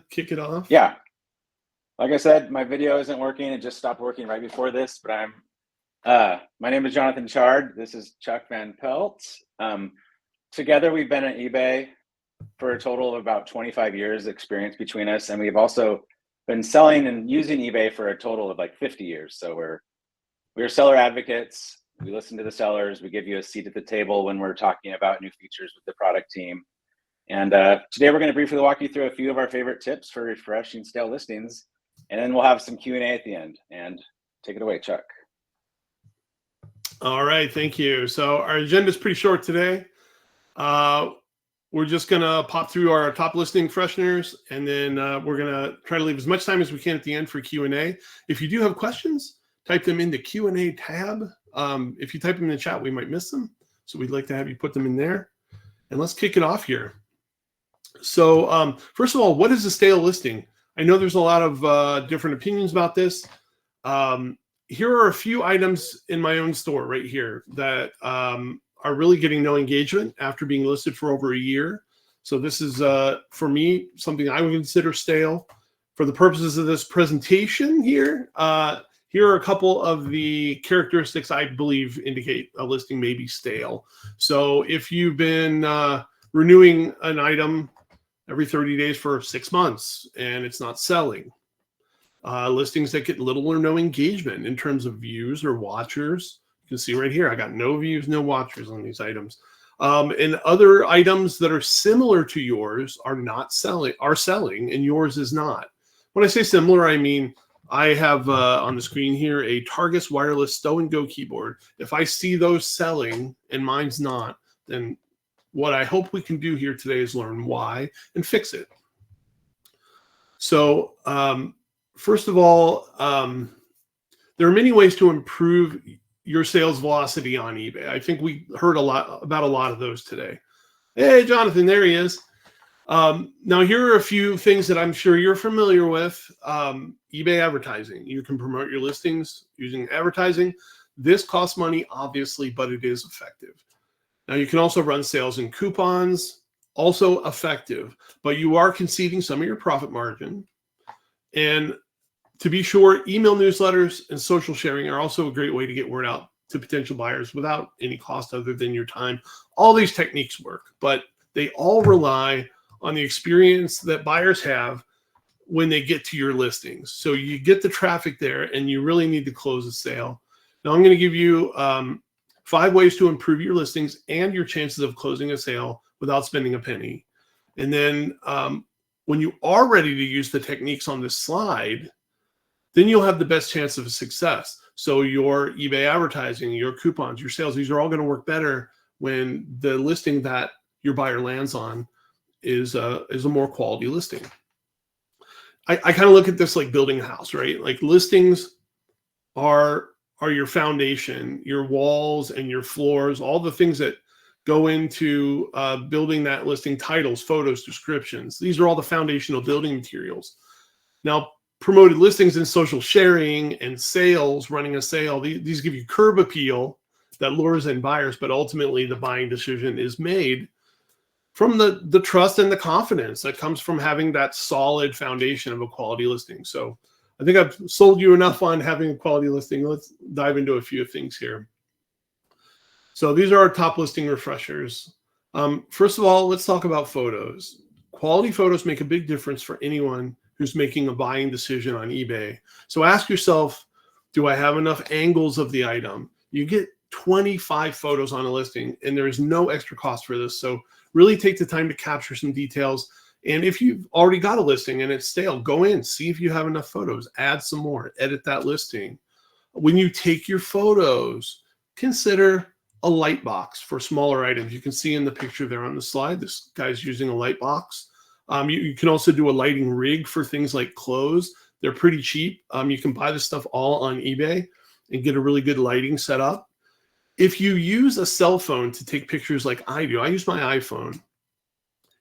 kick it off? Yeah. Like I said, my video isn't working. It just stopped working right before this, but my name is Jonathan Chard. This is Chuck Van Pelt. Together, we've been at eBay for a total of about 25 years experience between us. And we've also been selling and using eBay for a total of like 50 years. So we're seller advocates. We listen to the sellers. We give you a seat at the table when we're talking about new features with the product team. And today we're going to briefly walk you through a few of our favorite tips for refreshing stale listings. And then we'll have some Q&A at the end. And take it away, Chuck. All right, thank you. So our agenda is pretty short today. We're just going to pop through our top listing fresheners, and then we're going to try to leave as much time as we can at the end for Q&A. If you do have questions, type them in the Q&A tab. If you type them in the chat, we might miss them. So we'd like to have you put them in there. And let's kick it off here. So first of all, what is a stale listing? I know there's a lot of different opinions about this. Here are a few items in my own store right here that are really getting no engagement after being listed for over a year. So this is, for me, something I would consider stale. For the purposes of this presentation here, here are a couple of the characteristics I believe indicate a listing may be stale. So if you've been renewing an item every 30 days for 6 months and it's not selling, listings that get little or no engagement in terms of views or watchers. You can see right here, I got no views, no watchers on these items. And other items that are similar to yours are selling, and yours is not. When I say similar, I mean, I have on the screen here a Targus wireless Stow and Go keyboard. If I see those selling and mine's not, then what I hope we can do here today is learn why and fix it. So first of all, there are many ways to improve your sales velocity on eBay. I think we heard about a lot of those today. Hey, Jonathan, there he is. Now, here are a few things that I'm sure you're familiar with. eBay advertising. You can promote your listings using advertising. This costs money, obviously, but it is effective. Now, you can also run sales and coupons, also effective, but you are conceding some of your profit margin. And to be sure, email newsletters and social sharing are also a great way to get word out to potential buyers without any cost other than your time. All these techniques work, but they all rely on the experience that buyers have when they get to your listings. So you get the traffic there and you really need to close a sale. Now I'm going to give you 5 ways to improve your listings and your chances of closing a sale without spending a penny. And then when you are ready to use the techniques on this slide, then you'll have the best chance of success. So your eBay advertising, your coupons, your sales, these are all going to work better when the listing that your buyer lands on is a more quality listing. I kind of look at this like building a house, right? Like listings are your foundation, your walls and your floors, all the things that go into building that listing: titles, photos, descriptions. These are all the foundational building materials. Now, promoted listings and social sharing and sales, running a sale, these give you curb appeal that lures in buyers, but ultimately the buying decision is made from the trust and the confidence that comes from having that solid foundation of a quality listing. So I think I've sold you enough on having a quality listing. Let's dive into a few things here. So these are our top listing refreshers. First of all, let's talk about photos. Quality photos make a big difference for anyone who's making a buying decision on eBay. So ask yourself, do I have enough angles of the item? You get 25 photos on a listing and there is no extra cost for this. So really take the time to capture some details. And if you've already got a listing and it's stale, go in, see if you have enough photos, add some more, edit that listing. When you take your photos, consider a light box for smaller items. You can see in the picture there on the slide, this guy's using a light box. You can also do a lighting rig for things like clothes. They're pretty cheap. You can buy this stuff all on eBay and get a really good lighting setup. If you use a cell phone to take pictures like I do, I use my iPhone.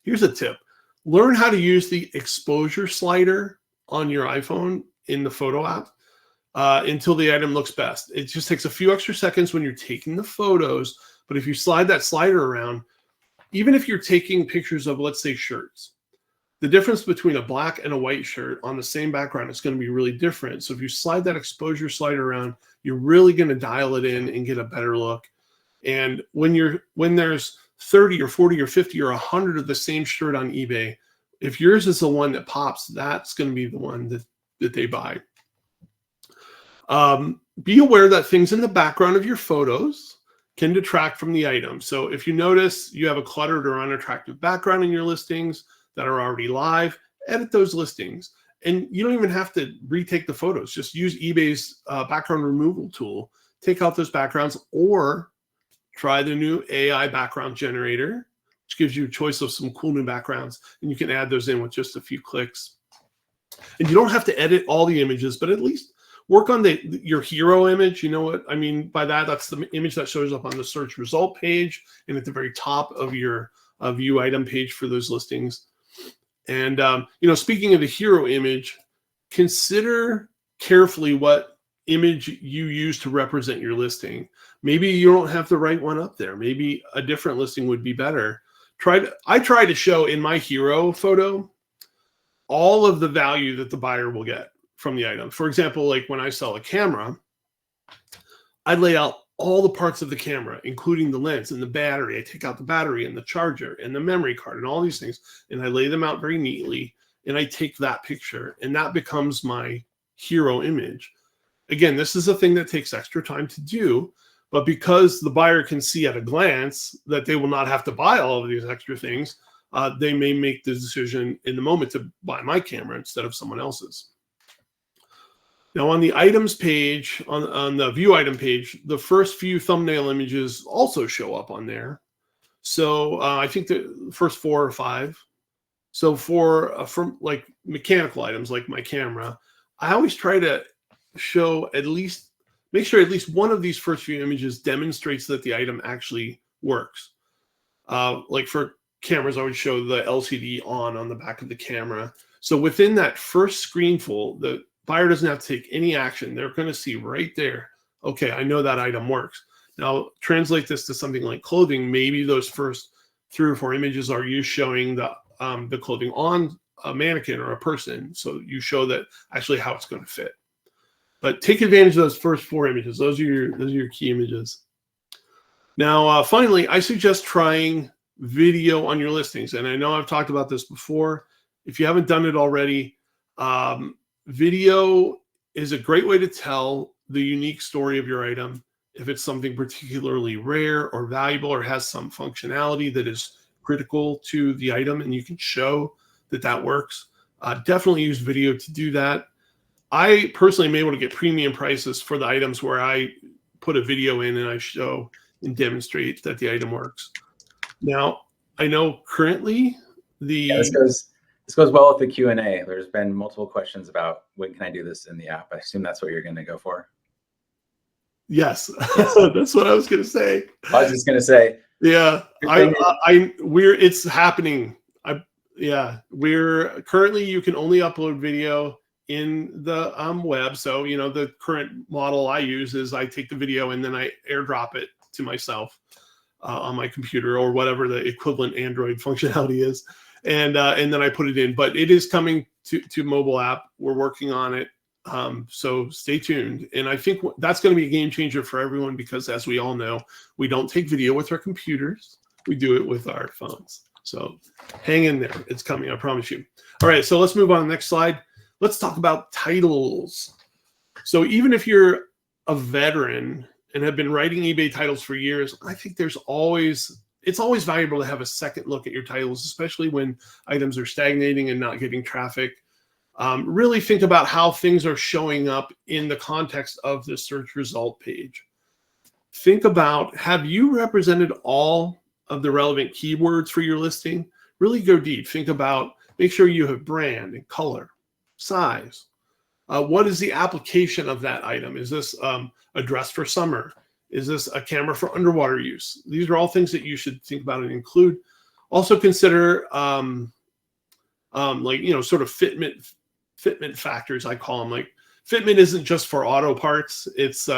Here's a tip. Learn how to use the exposure slider on your iPhone in the photo app until the item looks best. It just takes a few extra seconds when you're taking the photos, but if you slide that slider around, even if you're taking pictures of, let's say, shirts, the difference between a black and a white shirt on the same background is going to be really different. So if you slide that exposure slider around, you're really going to dial it in and get a better look. And when there's 30 or 40 or 50 or 100 of the same shirt on eBay, if yours is the one that pops, that's going to be the one that they buy. Be aware that things in the background of your photos can detract from the item. So if you notice you have a cluttered or unattractive background in your listings that are already live, edit those listings. And you don't even have to retake the photos. Just use eBay's background removal tool. Take out those backgrounds, or try the new AI background generator, which gives you a choice of some cool new backgrounds, and you can add those in with just a few clicks. And you don't have to edit all the images, but at least work on your hero image. You know what I mean by that? That's the image that shows up on the search result page and at the very top of your view item page for those listings. And, speaking of the hero image, consider carefully what image you use to represent your listing. Maybe you don't have the right one up there. Maybe a different listing would be better. I try to show in my hero photo all of the value that the buyer will get from the item. For example, like when I sell a camera, I lay out all the parts of the camera, including the lens and the battery. I take out the battery and the charger and the memory card and all these things, and I lay them out very neatly, and I take that picture, and that becomes my hero image. Again, this is a thing that takes extra time to do, but because the buyer can see at a glance that they will not have to buy all of these extra things, they may make the decision in the moment to buy my camera instead of someone else's. Now on the items page, on the view item page, the first few thumbnail images also show up on there. So I think the first 4 or 5. So for like mechanical items like my camera, I always try to show make sure at least one of these first few images demonstrates that the item actually works. Like for cameras, I would show the LCD on the back of the camera. So within that first screenful, the buyer doesn't have to take any action. They're going to see right there, okay, I know that item works. Now translate this to something like clothing. Maybe those first 3 or 4 images are you showing the clothing on a mannequin or a person. So you show that actually how it's going to fit. But take advantage of those first 4 images. Those are your key images. Now, finally, I suggest trying video on your listings. And I know I've talked about this before. If you haven't done it already, video is a great way to tell the unique story of your item. If it's something particularly rare or valuable or has some functionality that is critical to the item and you can show that works, definitely use video to do that. I personally am able to get premium prices for the items where I put a video in and I show and demonstrate that the item works. Now, I know currently this goes well with the Q&A. There's been multiple questions about when can I do this in the app. I assume that's what you're going to go for. Yes, that's what I was going to say. I was just going to say. Yeah, it's happening. We're currently, you can only upload video in the web. So, the current model I use is I take the video and then I airdrop it to myself on my computer or whatever the equivalent Android functionality is. And then I put it in, but it is coming to mobile app. We're working on it. So stay tuned. And I think that's going to be a game changer for everyone because as we all know, we don't take video with our computers. We do it with our phones. So hang in there. It's coming. I promise you. All right. So let's move on to the next slide. Let's talk about titles. So even if you're a veteran and have been writing eBay titles for years, I think it's always valuable to have a second look at your titles, especially when items are stagnating and not getting traffic. Really think about how things are showing up in the context of the search result page. Think about, have you represented all of the relevant keywords for your listing? Really go deep. Think about, make sure you have brand and color, size. What is the application of that item? Is this a dress for summer? Is this a camera for underwater use? These are all things that you should think about and include. Also consider sort of fitment factors, I call them. Like fitment isn't just for auto parts. It's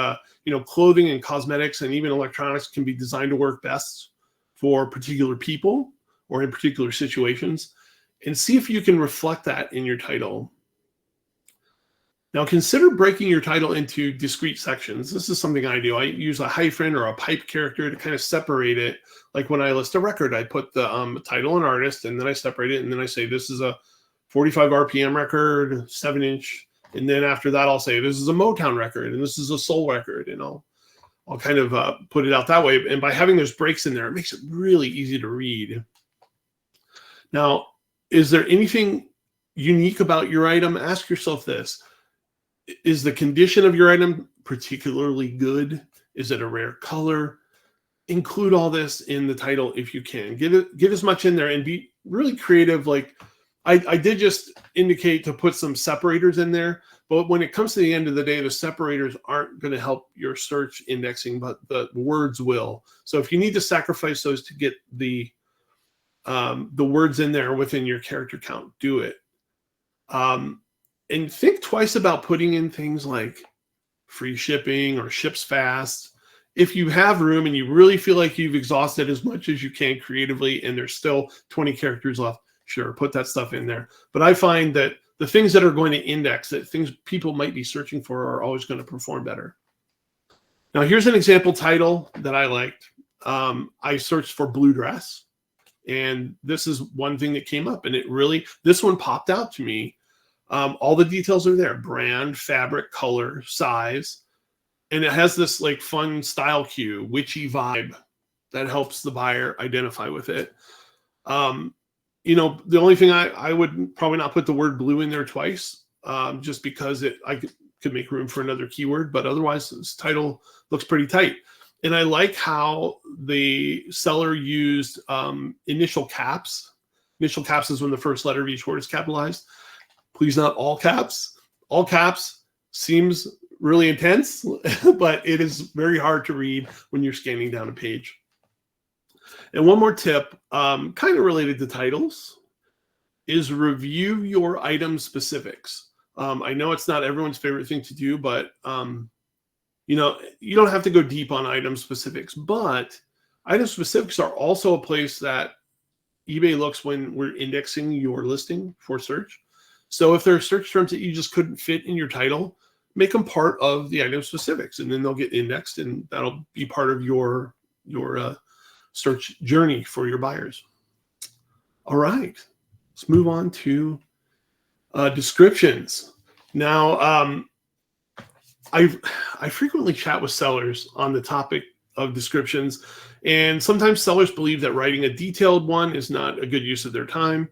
clothing and cosmetics and even electronics can be designed to work best for particular people or in particular situations. and see if you can reflect that in your title. Now consider breaking your title into discrete sections. This is something I do. I use a hyphen or a pipe character to kind of separate it. Like when I list a record, I put the title and artist, and then I separate it, and then I say this is a 45 RPM record, 7-inch, and then after that I'll say this is a Motown record, and this is a soul record, and I'll kind of put it out that way. And by having those breaks in there, it makes it really easy to read. Now, is there anything unique about your item? Ask yourself this. Is the condition of your item particularly good? Is it a rare color? Include all this in the title if you can. Get as much in there and be really creative. Like I did just indicate to put some separators in there, but when it comes to the end of the day, the separators aren't going to help your search indexing, but the words will. So if you need to sacrifice those to get the words in there within your character count, do it. And think twice about putting in things like free shipping or ships fast. If you have room and you really feel like you've exhausted as much as you can creatively and there's still 20 characters left, sure, put that stuff in there. But I find that the things that are going to index, that things people might be searching for, are always going to perform better. Now, here's an example title that I liked. I searched for blue dress, and this is one thing that came up, and this one popped out to me. All the details are there: brand, fabric, color, size, and it has this like fun style cue, witchy vibe that helps the buyer identify with it. The only thing I would probably not put the word blue in there twice, just because I could make room for another keyword, but otherwise this title looks pretty tight. And I like how the seller used initial caps. Initial caps is when the first letter of each word is capitalized. Please, not all caps. All caps seems really intense, but it is very hard to read when you're scanning down a page. And one more tip, kind of related to titles, is review your item specifics. I know it's not everyone's favorite thing to do, but you don't have to go deep on item specifics, but item specifics are also a place that eBay looks when we're indexing your listing for search. So if there are search terms that you just couldn't fit in your title, make them part of the item specifics, and then they'll get indexed, and that'll be part of your search journey for your buyers. All right, let's move on to descriptions. Now, I frequently chat with sellers on the topic of descriptions, and sometimes sellers believe that writing a detailed one is not a good use of their time,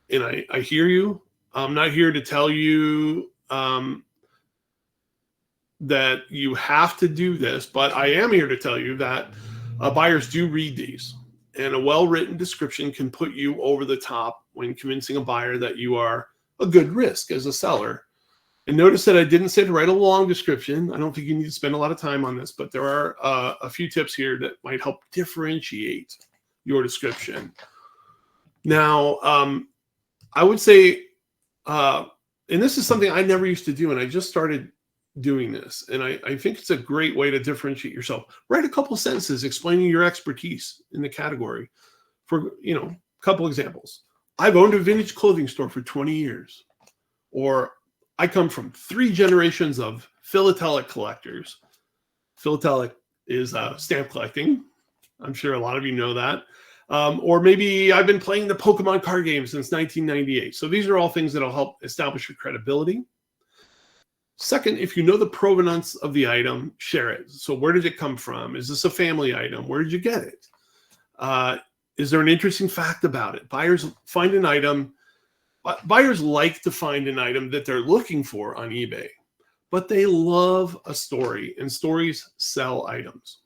and I hear you. I'm not here to tell you that you have to do this, but I am here to tell you that buyers do read these, and a well-written description can put you over the top when convincing a buyer that you are a good risk as a seller. And notice that I didn't say to write a long description. I don't think you need to spend a lot of time on this, but there are a few tips here that might help differentiate your description. Now, I would say, and this is something I never used to do, and I just started doing this, and I think it's a great way to differentiate yourself. Write a couple sentences explaining your expertise in the category. For a couple examples: I've owned a vintage clothing store for 20 years, or I come from 3 generations of philatelic collectors. Philatelic is stamp collecting. I'm sure a lot of you know that. Or maybe I've been playing the Pokemon card game since 1998. So these are all things that will help establish your credibility. Second, if you know the provenance of the item, share it. So where did it come from? Is this a family item? Where did you get it? Is there an interesting fact about it? Buyers find an item. Buyers like to find an item that they're looking for on eBay, but they love a story, and stories sell items.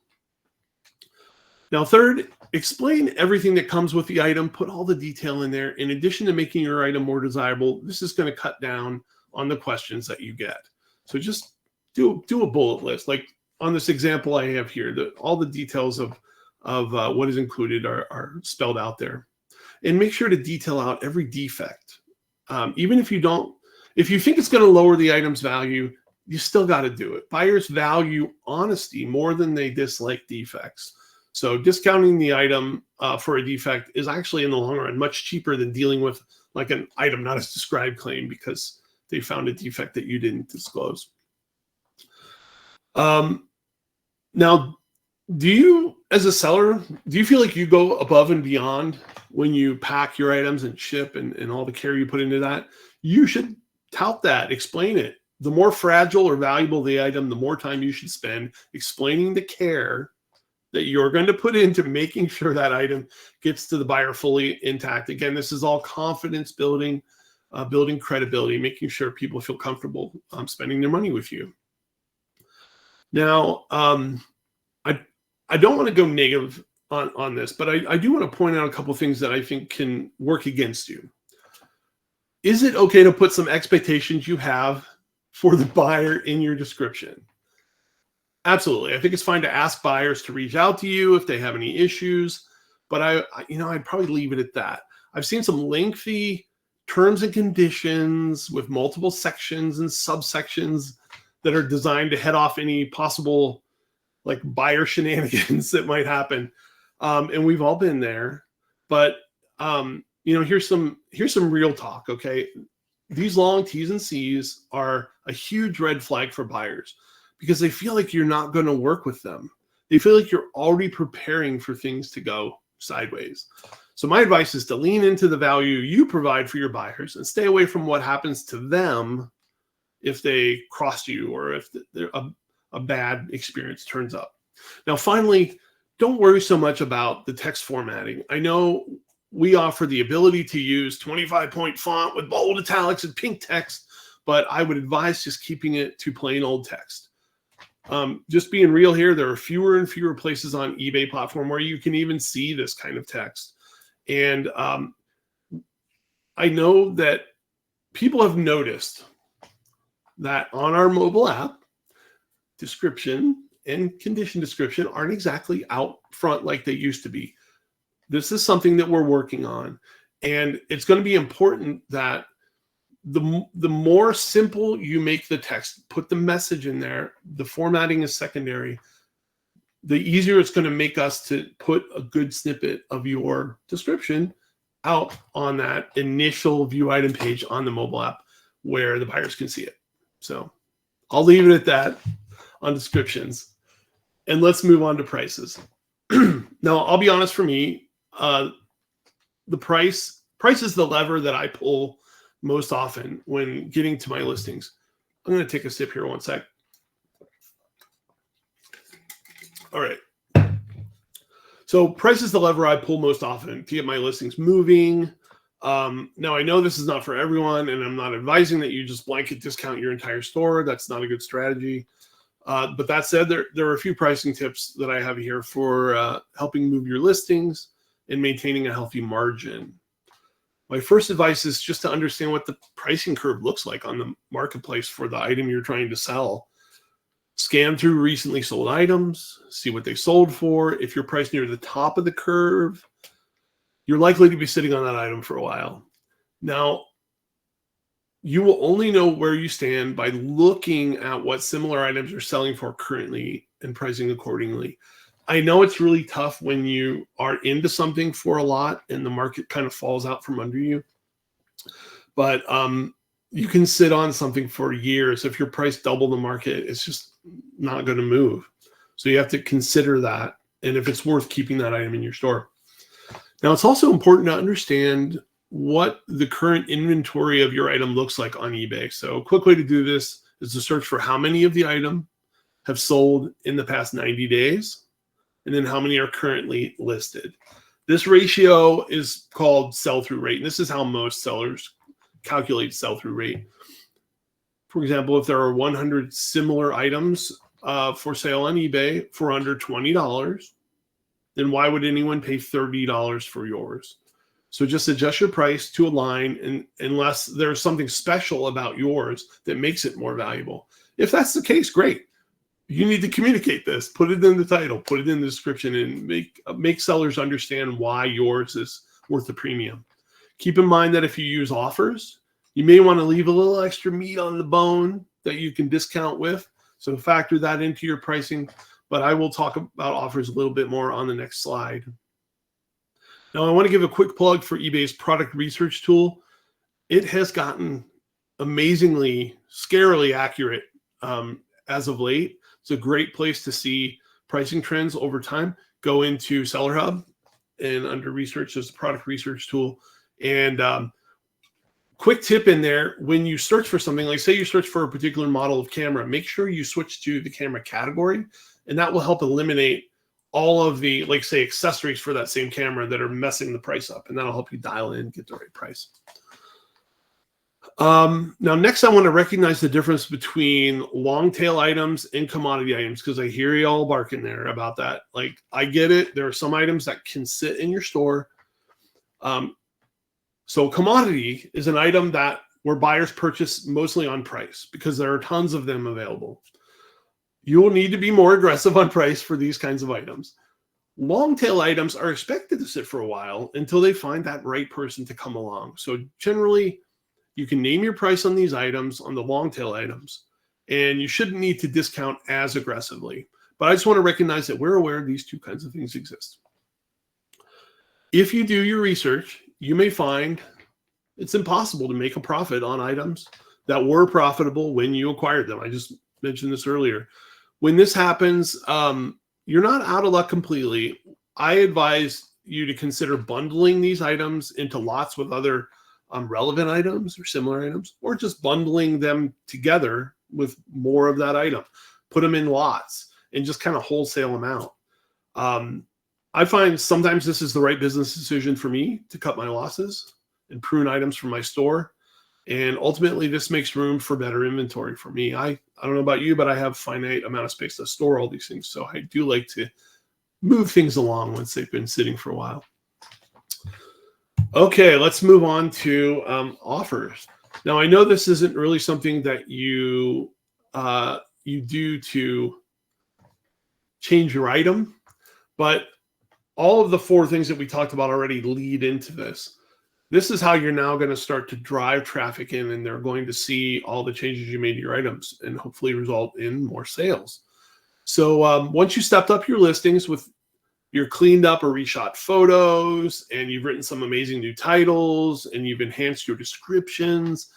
Now, third, explain everything that comes with the item. Put all the detail in there. In addition to making your item more desirable, this is going to cut down on the questions that you get. So just do a bullet list. Like on this example I have here, all the details of what is included are spelled out there. And make sure to detail out every defect. Even if you think it's going to lower the item's value, you still got to do it. Buyers value honesty more than they dislike defects. So discounting the item for a defect is actually in the long run much cheaper than dealing with like an item not as described claim because they found a defect that you didn't disclose. Now, do you, as a seller, do you feel like you go above and beyond when you pack your items and ship and all the care you put into that? You should tout that, explain it. The more fragile or valuable the item, the more time you should spend explaining the care that you're going to put into making sure that item gets to the buyer fully intact. Again, this is all confidence building, building credibility, making sure people feel comfortable spending their money with you. Now, I don't want to go negative on this, but I do want to point out a couple of things that I think can work against you. Is it okay to put some expectations you have for the buyer in your description? Absolutely. I think it's fine to ask buyers to reach out to you if they have any issues, but I'd probably leave it at that. I've seen some lengthy terms and conditions with multiple sections and subsections that are designed to head off any possible like buyer shenanigans that might happen. And we've all been there, but here's some real talk. Okay. These long T's and C's are a huge red flag for buyers because they feel like you're not going to work with them. They feel like you're already preparing for things to go sideways. So my advice is to lean into the value you provide for your buyers and stay away from what happens to them if they cross you or if a bad experience turns up. Now, finally, don't worry so much about the text formatting. I know we offer the ability to use 25-point font with bold italics and pink text, but I would advise just keeping it to plain old text. Just being real here, there are fewer and fewer places on eBay platform where you can even see this kind of text. And I know that people have noticed that on our mobile app, description and condition description aren't exactly out front like they used to be. This is something that we're working on. And it's going to be important that the more simple you make the text, put the message in there, the formatting is secondary, the easier it's going to make us to put a good snippet of your description out on that initial view item page on the mobile app where the buyers can see it. So I'll leave it at that on descriptions. And let's move on to prices. Now, I'll be honest, for me, the price is the lever that I pull most often when getting to my listings. I'm going to take a sip here one sec. All right. So price is the lever I pull most often to get my listings moving. Now, I know this is not for everyone, and I'm not advising that you just blanket discount your entire store. That's not a good strategy. But that said, there are a few pricing tips that I have here for helping move your listings and maintaining a healthy margin. My first advice is just to understand what the pricing curve looks like on the marketplace for the item you're trying to sell. Scan through recently sold items, see what they sold for. If you're priced near the top of the curve, you're likely to be sitting on that item for a while. Now, you will only know where you stand by looking at what similar items are selling for currently and pricing accordingly. I know it's really tough when you are into something for a lot and the market kind of falls out from under you. But you can sit on something for years. If your price double the market, it's just not going to move. So you have to consider that and if it's worth keeping that item in your store. Now, it's also important to understand what the current inventory of your item looks like on eBay. So a quick way to do this is to search for how many of the item have sold in the past 90 days. And then how many are currently listed. This ratio is called sell-through rate. And this is how most sellers calculate sell-through rate. For example, if there are 100 similar items for sale on eBay for under $20, then why would anyone pay $30 for yours? So just adjust your price to align, and unless there's something special about yours that makes it more valuable. If that's the case, great. You need to communicate this, put it in the title, put it in the description, and make sellers understand why yours is worth the premium. Keep in mind that if you use offers, you may want to leave a little extra meat on the bone that you can discount with. So factor that into your pricing, but I will talk about offers a little bit more on the next slide. Now, I want to give a quick plug for eBay's product research tool. it has gotten amazingly, scarily accurate as of late. It's a great place to see pricing trends over time. Go into Seller Hub, and under research, there's a product research tool. And quick tip in there, when you search for something, like say you search for a particular model of camera, make sure you switch to the camera category, and that will help eliminate all of the, like say, accessories for that same camera that are messing the price up, and that'll help you dial in, get the right price. Now, next, I want to recognize the difference between long tail items and commodity items, because I hear you all barking there about that. Like, I get it. There are some items that can sit in your store. So commodity is an item that where buyers purchase mostly on price because there are tons of them available. You will need to be more aggressive on price for these kinds of items. Long tail items are expected to sit for a while until they find that right person to come along. So generally, you can name your price on these items, on the long tail items, and you shouldn't need to discount as aggressively. But I just want to recognize that we're aware these two kinds of things exist. If you do your research, you may find it's impossible to make a profit on items that were profitable when you acquired them. I just mentioned this earlier. When this happens, you're not out of luck completely. I advise you to consider bundling these items into lots with other relevant items or similar items, or just bundling them together with more of that item. Put them in lots and just kind of wholesale them out. I find sometimes this is the right business decision for me to cut my losses and prune items from my store. And ultimately, this makes room for better inventory for me. I don't know about you, but I have a finite amount of space to store all these things. So I do like to move things along once they've been sitting for a while. Okay, let's move on to offers. Now, I know this isn't really something that you do to change your item, but all of the four things that we talked about already lead into this. This is how you're now going to start to drive traffic in, and they're going to see all the changes you made to your items and hopefully result in more sales. So once you stepped up your listings with your cleaned up or reshot photos, and you've written some amazing new titles, and you've enhanced your descriptions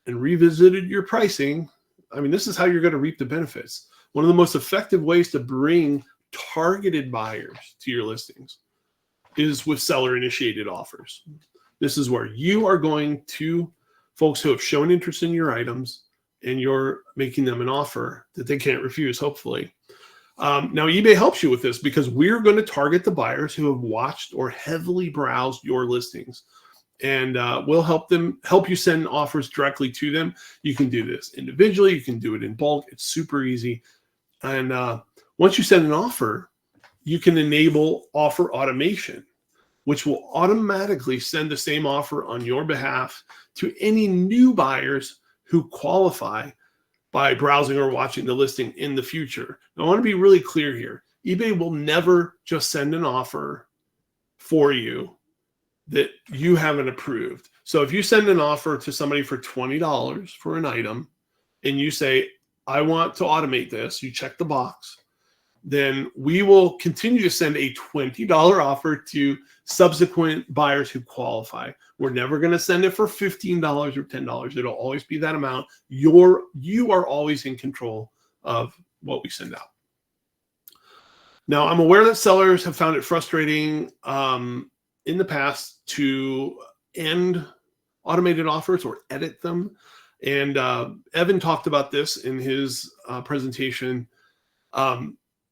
and revisited your pricing, I mean, this is how you're going to reap the benefits. One of the most effective ways to bring targeted buyers to your listings is with seller-initiated offers. This is where you are going to folks who have shown interest in your items, and you're making them an offer that they can't refuse, hopefully. Now, eBay helps you with this because we're going to target the buyers who have watched or heavily browsed your listings, and we'll help you send offers directly to them. You can do this individually. You can do it in bulk. It's super easy. And once you send an offer, you can enable offer automation, which will automatically send the same offer on your behalf to any new buyers who qualify by browsing or watching the listing in the future. Now, I want to be really clear here. eBay will never just send an offer for you that you haven't approved. So if you send an offer to somebody for $20 for an item, and you say, I want to automate this, you check the box, then we will continue to send a $20 offer to subsequent buyers who qualify. We're never going to send it for $15 or $10. It'll always be that amount. You are always in control of what we send out. Now, I'm aware that sellers have found it frustrating in the past to end automated offers or edit them. And Evan talked about this in his presentation.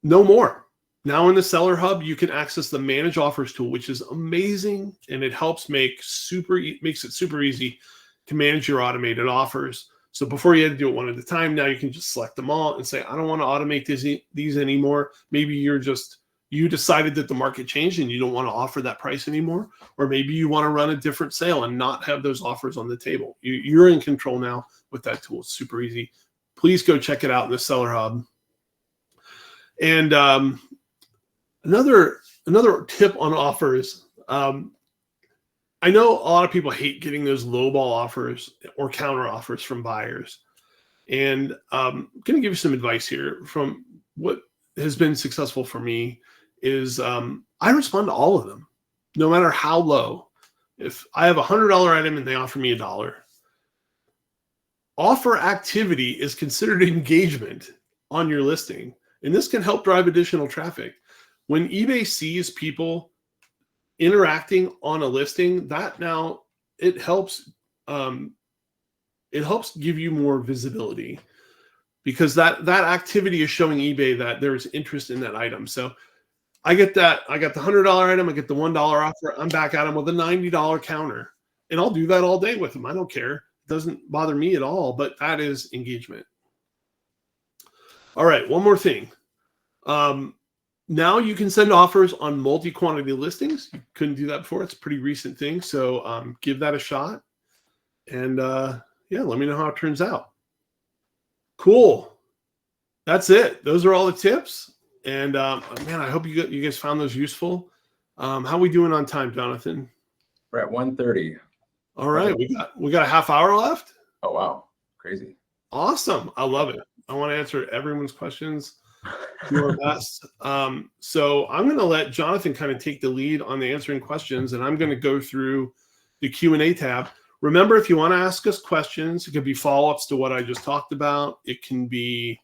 No more. Now in the Seller Hub, you can access the Manage Offers tool, which is amazing, and it helps makes it super easy to manage your automated offers. So before you had to do it one at a time, now you can just select them all and say, I don't want to automate these anymore. Maybe you decided that the market changed and you don't want to offer that price anymore, or maybe you want to run a different sale and not have those offers on the table. You're in control now with that tool. It's super easy. Please go check it out in the Seller Hub. And another tip on offers. I know a lot of people hate getting those lowball offers or counter offers from buyers. And I'm going to give you some advice here from what has been successful for me is I respond to all of them, no matter how low. If I have $100 item and they offer me $1, offer activity is considered engagement on your listing. And this can help drive additional traffic. When eBay sees people interacting on a listing, that now it helps give you more visibility, because that activity is showing eBay that there's interest in that item. So I got the $100 item, I get the $1 offer, I'm back at them with a $90 counter, and I'll do that all day with them. I don't care. It doesn't bother me at all, but that is engagement. All right, one more thing. Now you can send offers on multi-quantity listings. You couldn't do that before. It's a pretty recent thing. So give that a shot. And yeah, let me know how it turns out. Cool. That's it. Those are all the tips. And man, I hope you guys found those useful. How are we doing on time, Jonathan? We're at 1:30. All right. We got a half hour left. Oh, wow. Crazy. Awesome. I love it. I want to answer everyone's questions. Do our best. So I'm going to let Jonathan kind of take the lead on the answering questions, and I'm going to go through the Q&A tab. Remember, if you want to ask us questions, it could be follow-ups to what I just talked about. It can be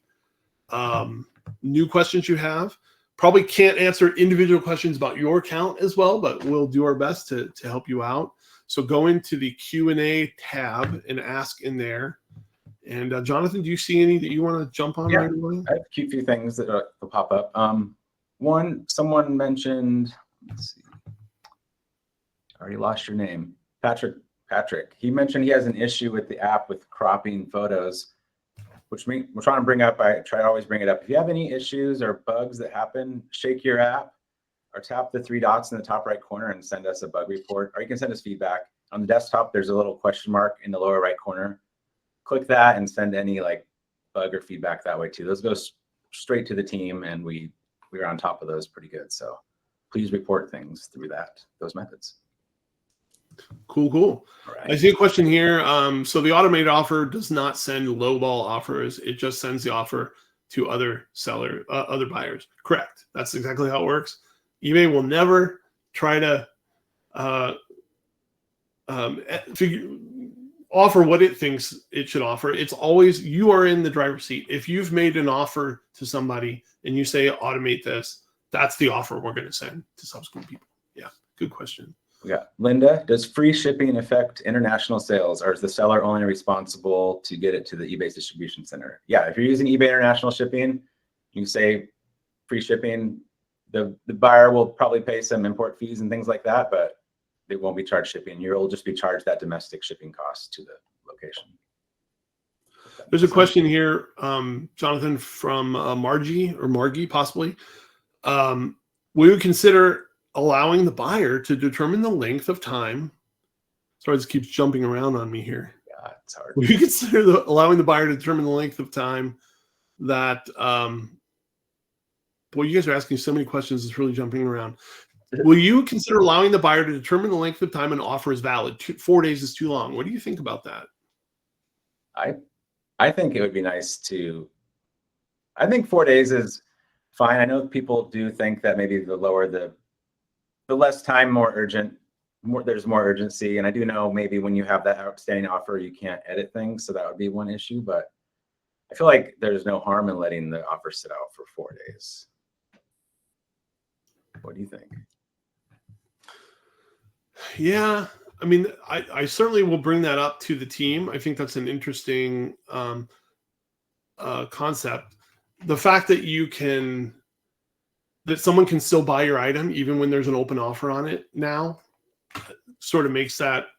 new questions you have. Probably can't answer individual questions about your account as well, but we'll do our best to help you out. So go into the Q&A tab and ask in there. And Jonathan, do you see any that you want to jump on right away? I have a few things that will pop up. One, someone mentioned, let's see, I already lost your name. Patrick. He mentioned he has an issue with the app with cropping photos, which we're trying to bring up. I try to always bring it up. If you have any issues or bugs that happen, shake your app or tap the 3 dots in the top right corner and send us a bug report, or you can send us feedback. On the desktop, there's a little question mark in the lower right corner. Click that and send any like bug or feedback that way too. Those go straight to the team, and we are on top of those pretty good. So please report things through those methods. Cool. All right. I see a question here. So the automated offer does not send lowball offers. It just sends the offer to other buyers. Correct. That's exactly how it works. eBay will never try to offer what it thinks it should offer. It's always, you are in the driver's seat. If you've made an offer to somebody and you say automate this, that's the offer we're going to send to subsequent people. Yeah, good question. Yeah, Linda, does free shipping affect international sales, or is the seller only responsible to get it to the eBay distribution center? Yeah, if you're using eBay international shipping, you say free shipping. The buyer will probably pay some import fees and things like that, but they won't be charged shipping. You'll just be charged that domestic shipping cost to the location. There's a question here, Jonathan, from Margie, possibly. We would consider allowing the buyer to determine the length of time. Sorry, this keeps jumping around on me here. Yeah, it's hard. We consider allowing the buyer to determine the length of time that, boy, you guys are asking so many questions, it's really jumping around. Will you consider allowing the buyer to determine the length of time an offer is valid? 4 days is too long. What do you think about that? I think it would be nice to, I think 4 days is fine. I know people do think that maybe the lower the less time, more urgent, there's more urgency. And I do know maybe when you have that outstanding offer, you can't edit things. So that would be one issue, but I feel like there's no harm in letting the offer sit out for 4 days. What do you think? Yeah, I mean, I certainly will bring that up to the team. I think that's an interesting concept. The fact that someone can still buy your item even when there's an open offer on it now sort of makes that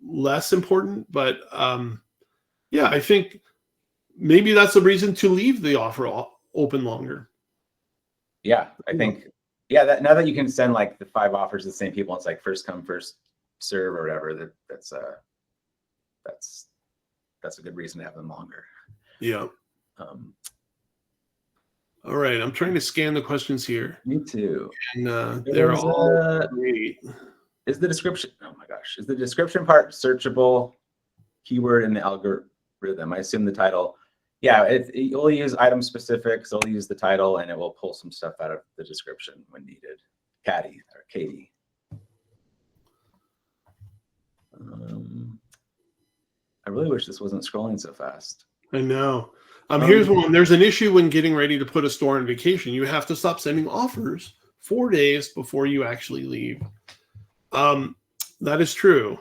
less important. But yeah, I think maybe that's a reason to leave the offer open longer. Yeah, I think. Yeah, now that you can send like the 5 offers to the same people, it's like first come, first serve or whatever. That's a good reason to have them longer. Yeah. All right, I'm trying to scan the questions here. Me too. And they're all great. Is the description? Oh my gosh, is the description part searchable keyword in the algorithm? I assume the title. Yeah, it'll use item specifics. It'll use the title, and it will pull some stuff out of the description when needed. Katie. I really wish this wasn't scrolling so fast. I know. Here's one. There's an issue when getting ready to put a store on vacation. You have to stop sending offers 4 days before you actually leave. That is true.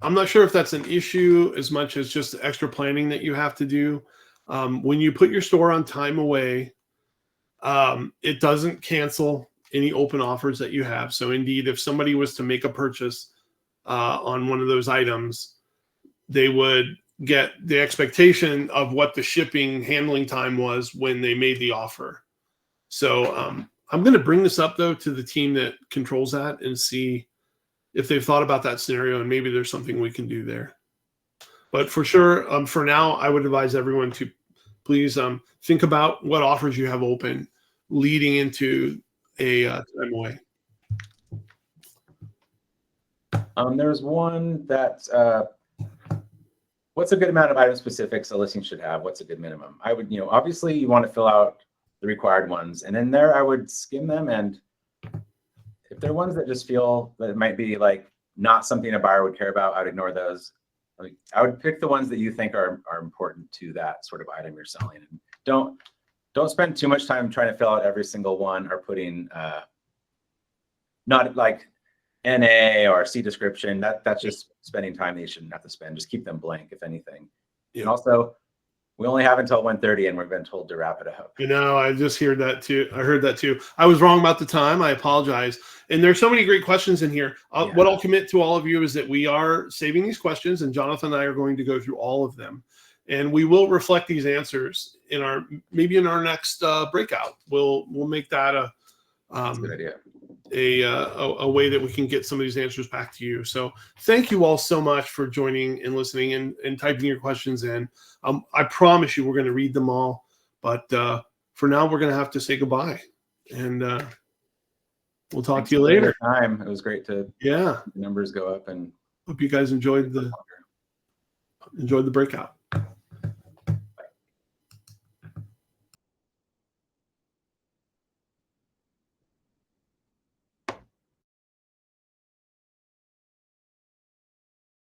I'm not sure if that's an issue as much as just extra planning that you have to do. When you put your store on time away, it doesn't cancel any open offers that you have. So indeed, if somebody was to make a purchase on one of those items, they would get the expectation of what the shipping handling time was when they made the offer. So I'm going to bring this up, though, to the team that controls that and see if they've thought about that scenario, and maybe there's something we can do there. But for sure, for now, I would advise everyone to please think about what offers you have open leading into a time away. There's one that what's a good amount of item specifics a listing should have? What's a good minimum? I would, obviously you want to fill out the required ones, and in there I would skim them, and if there are ones that just feel that it might be like not something a buyer would care about, I'd ignore those. I would pick the ones that you think are important to that sort of item you're selling, and don't spend too much time trying to fill out every single one or putting not like NA or C description. That's just spending time that you shouldn't have to spend. Just keep them blank, if anything. Yeah. And also, we only have until 1:30, and we've been told to wrap it up. I just heard that too. I heard that too. I was wrong about the time. I apologize. And there's so many great questions in here. What I'll commit to all of you is that we are saving these questions, and Jonathan and I are going to go through all of them, and we will reflect these answers in our next breakout. We'll make that That's a good idea. A way that we can get some of these answers back to you. So thank you all so much for joining and listening and typing your questions in. I promise you we're going to read them all, but for now we're going to have to say goodbye, and we'll talk to you later. It was great to the numbers go up, and hope you guys enjoyed the breakout.